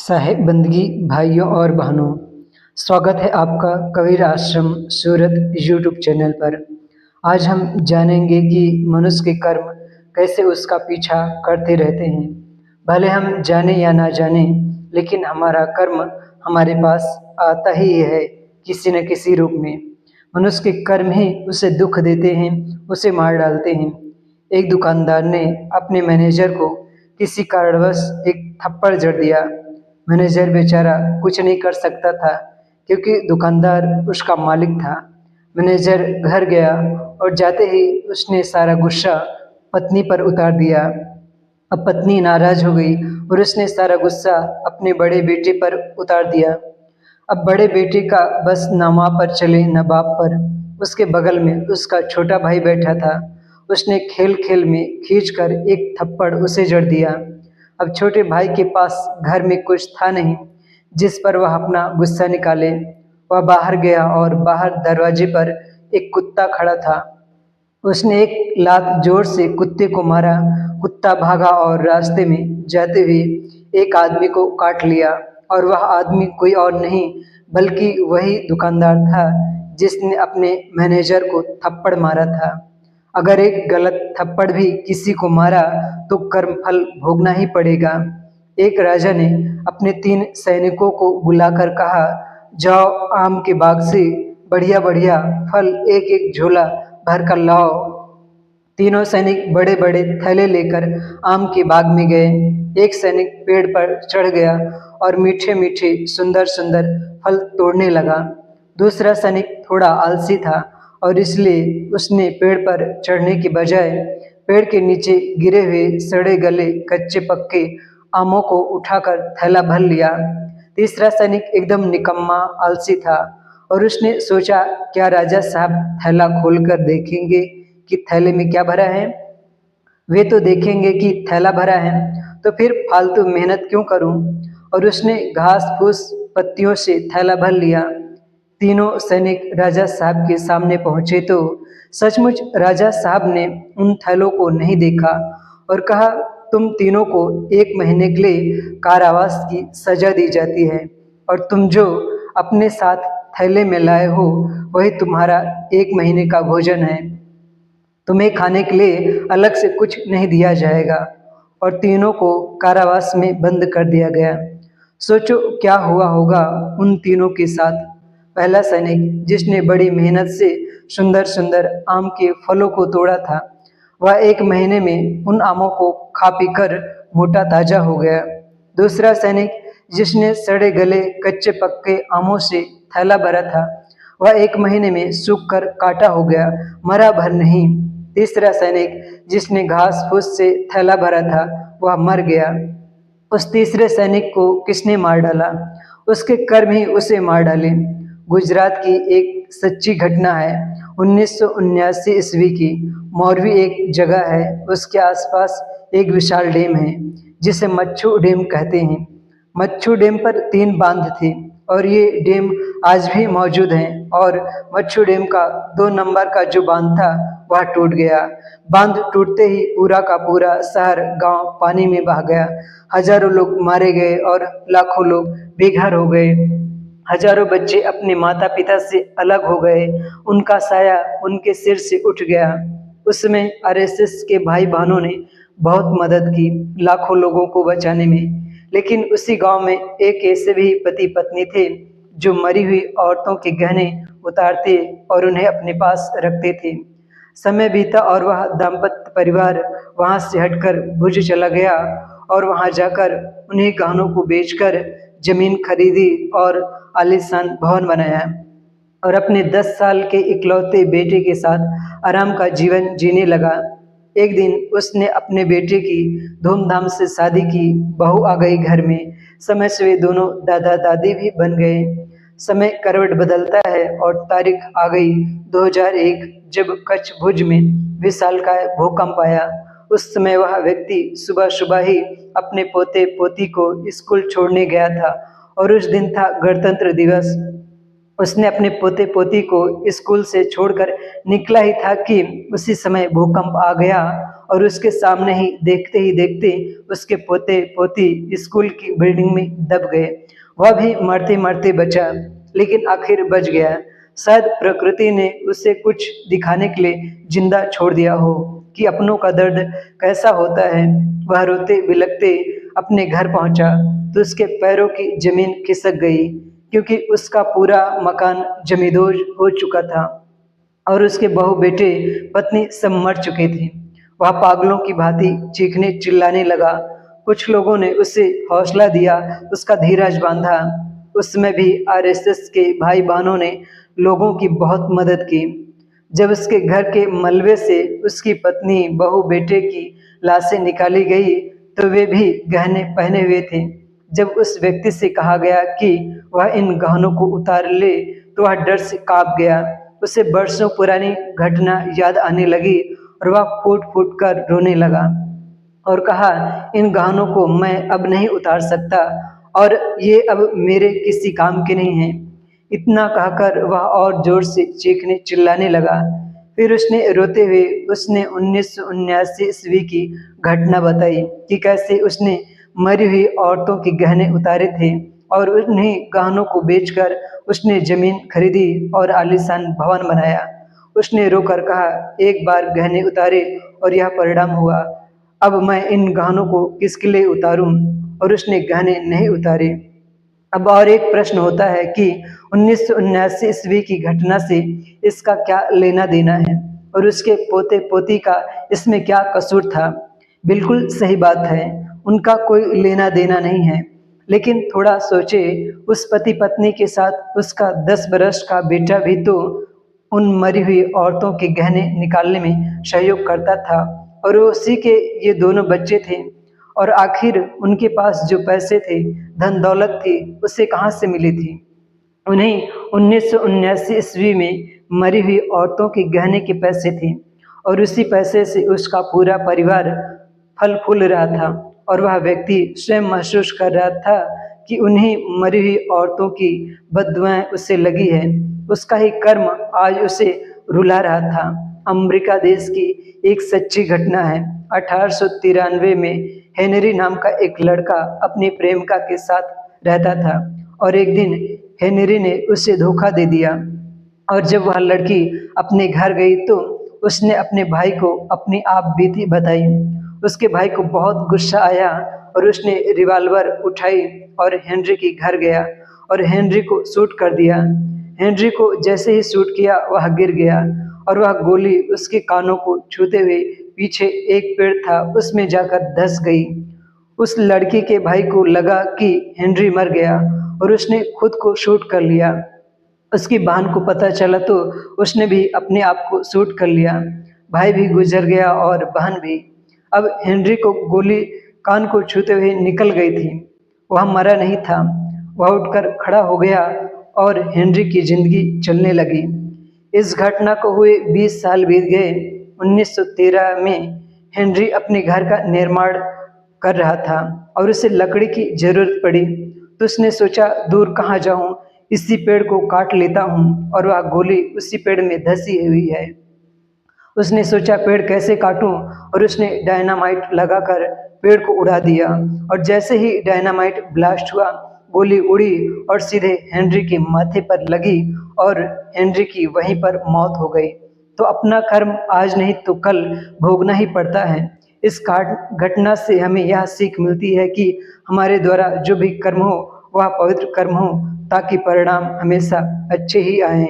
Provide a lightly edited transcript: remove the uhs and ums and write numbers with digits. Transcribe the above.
साहेब बंदगी भाइयों और बहनों, स्वागत है आपका कबीर आश्रम सूरत यूट्यूब चैनल पर। आज हम जानेंगे कि मनुष्य के कर्म कैसे उसका पीछा करते रहते हैं। भले हम जाने या ना जाने, लेकिन हमारा कर्म हमारे पास आता ही है किसी न किसी रूप में। मनुष्य के कर्म ही उसे दुख देते हैं, उसे मार डालते हैं। एक दुकानदार ने अपने मैनेजर को किसी कारणवश एक थप्पड़ जड़ दिया। मैनेजर बेचारा कुछ नहीं कर सकता था, क्योंकि दुकानदार उसका मालिक था। मैनेजर घर गया और जाते ही उसने सारा गुस्सा पत्नी पर उतार दिया। अब पत्नी नाराज हो गई और उसने सारा गुस्सा अपने बड़े बेटे पर उतार दिया। अब बड़े बेटे का बस न माँ पर चले न बाप पर। उसके बगल में उसका छोटा भाई बैठा था। उसने खेल खेल में खींचकर एक थप्पड़ उसे जड़ दिया। अब छोटे भाई के पास घर में कुछ था नहीं जिस पर वह अपना गुस्सा निकाले। वह बाहर गया और बाहर दरवाजे पर एक कुत्ता खड़ा था। उसने एक लात जोर से कुत्ते को मारा। कुत्ता भागा और रास्ते में जाते हुए एक आदमी को काट लिया, और वह आदमी कोई और नहीं बल्कि वही दुकानदार था जिसने अपने मैनेजर को थप्पड़ मारा था। अगर एक गलत थप्पड़ भी किसी को मारा तो कर्म फल भोगना ही पड़ेगा। एक राजा ने अपने 3 सैनिकों को बुलाकर कहा, जाओ आम के बाग से बढ़िया बढ़िया फल एक एक झोला भर कर लाओ। तीनों सैनिक बड़े बड़े थैले लेकर आम के बाग में गए। एक सैनिक पेड़ पर चढ़ गया और मीठे मीठे सुंदर सुंदर फल तोड़ने लगा। दूसरा सैनिक थोड़ा आलसी था और इसलिए उसने पेड़ पर चढ़ने के बजाय पेड़ के नीचे गिरे हुए सड़े गले कच्चे पक्के आमों को उठाकर थैला भर लिया। तीसरा सैनिक एकदम निकम्मा आलसी था और उसने सोचा, क्या राजा साहब थैला खोलकर देखेंगे कि थैले में क्या भरा है? वे तो देखेंगे कि थैला भरा है, तो फिर फालतू मेहनत क्यों करूं? और उसने घास फूस पत्तियों से थैला भर लिया। तीनों सैनिक राजा साहब के सामने पहुंचे तो सचमुच राजा साहब ने उन थैलों को नहीं देखा और कहा, तुम तीनों को 1 महीने के लिए कारावास की सजा दी जाती है, और तुम जो अपने साथ थैले में लाए हो वही तुम्हारा 1 महीने का भोजन है। तुम्हें खाने के लिए अलग से कुछ नहीं दिया जाएगा। और तीनों को कारावास में बंद कर दिया गया। सोचो क्या हुआ होगा उन तीनों के साथ। पहला सैनिक, जिसने बड़ी मेहनत से सुंदर सुंदर आम के फलों को तोड़ा था, वह 1 महीने में उन आमों को खा पीकर मोटा ताजा हो गया। दूसरा सैनिक, जिसने सड़े गले कच्चे पक्के आमों से थैला भरा था, वह 1 महीने में सूख कर काटा हो गया, मरा भर नहीं। तीसरा सैनिक, जिसने घास फूस से थैला भरा था, वह मर गया। उस तीसरे सैनिक को किसने मार डाला? उसके कर्म ही उसे मार डाले। गुजरात की एक सच्ची घटना है। 1979 ईस्वी की। मोरवी एक जगह है, उसके आसपास एक विशाल डैम है जिसे मच्छू डैम कहते हैं। मच्छू डैम पर 3 बांध थे और ये डैम आज भी मौजूद हैं। और मच्छू डैम का 2 नंबर का जो बांध था वह टूट गया। बांध टूटते ही पूरा का पूरा शहर गांव पानी में बह गया। हजारों लोग मारे गए और लाखों लोग बेघर हो गए। हजारों बच्चे अपने माता पिता से अलग हो गए। उनका साया उनके सिर से उठ गया। उसमें आरएसएस के भाई बहनों ने बहुत मदद की लाखों लोगों को बचाने में। लेकिन उसी गांव में एक ऐसे भी पति पत्नी थे जो मरी हुई औरतों के गहने उतारते और उन्हें अपने पास रखते थे। समय बीता और वह दाम्पत्य परिवार वहां से हटकर भुज चला गया और वहां जाकर उन्हीं गहनों को बेचकर जमीन खरीदी और आलीशान भवन बनाया और अपने 10 साल के इकलौते बेटे के साथ आराम का जीवन जीने लगा। एक दिन उसने अपने बेटे की धूमधाम से शादी की। बहू आ गई घर में। समय से वे दोनों दादा दादी भी बन गए। समय करवट बदलता है और तारीख आ गई 2001, जब कच्छ भुज में विशालकाय भूकंप आया। उस समय वह व्यक्ति सुबह सुबह ही अपने पोते पोती को स्कूल छोड़ने गया था और उस दिन था गणतंत्र दिवस। उसने अपने पोते पोती को स्कूल से छोड़कर निकला ही था कि उसी समय भूकंप आ गया और उसके सामने ही देखते उसके पोते पोती स्कूल की बिल्डिंग में दब गए। वह भी मरते मरते बचा, लेकिन आखिर बच गया। शायद प्रकृति ने उसे कुछ दिखाने के लिए जिंदा छोड़ दिया हो कि अपनों का दर्द कैसा होता है। वह रोते बिलखते अपने घर पहुंचा तो उसके पैरों की जमीन खिसक गई, क्योंकि उसका पूरा मकान जमींदोज हो चुका था और उसके बहू बेटे पत्नी सब मर चुके थे। वह पागलों की भांति चीखने चिल्लाने लगा। कुछ लोगों ने उसे हौसला दिया, उसका धीरज बांधा। उसमें भी आरएसएस के भाई बहनों ने लोगों की बहुत मदद की। जब उसके घर के मलबे से उसकी पत्नी बहू बेटे की लाशें निकाली गई तो वे भी गहने पहने हुए थे। जब उस व्यक्ति से कहा गया कि वह इन गहनों को उतार ले तो वह डर से कांप गया। उसे बरसों पुरानी घटना याद आने लगी और वह फूट फूट कर रोने लगा और कहा, इन गहनों को मैं अब नहीं उतार सकता और ये अब मेरे किसी काम के नहीं हैं। इतना कहकर वह और जोर से चीखने चिल्लाने लगा। फिर उसने रोते हुए उसने 1979 ईस्वी की घटना बताई कि कैसे उसने मरी हुई औरतों के गहने उतारे थे और उन्हीं गहनों को बेचकर उसने जमीन खरीदी और आलीशान भवन बनाया। उसने रोकर कहा, एक बार गहने उतारे और यह परिणाम हुआ। अब मैं इन गहनों को किसके लिए उतारूं? और उसने गहने नहीं उतारे। अब और एक प्रश्न होता है कि 1979 ईस्वी की घटना से इसका क्या लेना देना है और उसके पोते पोती का इसमें क्या कसूर था? बिल्कुल सही बात है, उनका कोई लेना देना नहीं है। लेकिन थोड़ा सोचे, उस पति पत्नी के साथ उसका 10 बरस का बेटा भी तो उन मरी हुई औरतों के गहने निकालने में सहयोग करता था और उसी के ये दोनों बच्चे थे। और आखिर उनके पास जो पैसे थे, धन दौलत थी, उसे कहाँ से मिली थी? उन्हें 1979 ईस्वी में मरी हुई औरतों के गहने के पैसे थे और उसी पैसे से उसका पूरा परिवार फल फूल रहा था। और वह व्यक्ति स्वयं महसूस कर रहा था कि उन्हीं मरी हुई औरतों की बद्दुआएं उसे लगी है। उसका ही कर्म आज उसे रुला रहा था। अमेरिका देश की एक सच्ची घटना है। 1893 में हेनरी नाम का एक लड़का अपनी प्रेमिका के साथ रहता था और एक दिन हेनरी ने उसे धोखा दे दिया। और जब वह लड़की अपने घर गई तो उसने अपने भाई को अपनी आप बीती बताई। उसके भाई को बहुत गुस्सा आया और उसने रिवॉल्वर उठाई और हेनरी के घर गया और हेनरी को शूट कर दिया। हेनरी को जैसे ही शूट किया वह गिर गया और वह गोली उसके कानों को छूते हुए पीछे एक पेड़ था उसमें जाकर धंस गई। उस लड़की के भाई को लगा कि हेनरी मर गया और उसने खुद को शूट कर लिया। उसकी बहन को पता चला तो उसने भी अपने आप को शूट कर लिया। भाई भी गुजर गया और बहन भी। अब हेनरी को गोली कान को छूते हुए निकल गई थी। वह मरा नहीं था। वह उठकर खड़ा हो गया और हेनरी की जिंदगी चलने लगी। इस घटना को हुए 20 साल बीत गए। 1913 में हेनरी अपने घर का निर्माण कर रहा था और उसे लकड़ी की जरूरत पड़ी तो उसने सोचा, दूर कहाँ जाऊं, इसी पेड़ को काट लेता हूं। और वह गोली उसी पेड़ में धंसी हुई है। उसने सोचा, पेड़ कैसे काटूं, और उसने डायनामाइट लगाकर पेड़ को उड़ा दिया। और जैसे ही डायनामाइट ब्लास्ट हुआ, गोली उड़ी और सीधे हेनरी के माथे पर लगी और हेनरी की वहीं पर मौत हो गई। तो अपना कर्म आज नहीं तो कल भोगना ही पड़ता है। इस घटना से हमें यह सीख मिलती है कि हमारे द्वारा जो भी कर्म हो वह पवित्र कर्म हो, ताकि परिणाम हमेशा अच्छे ही आए।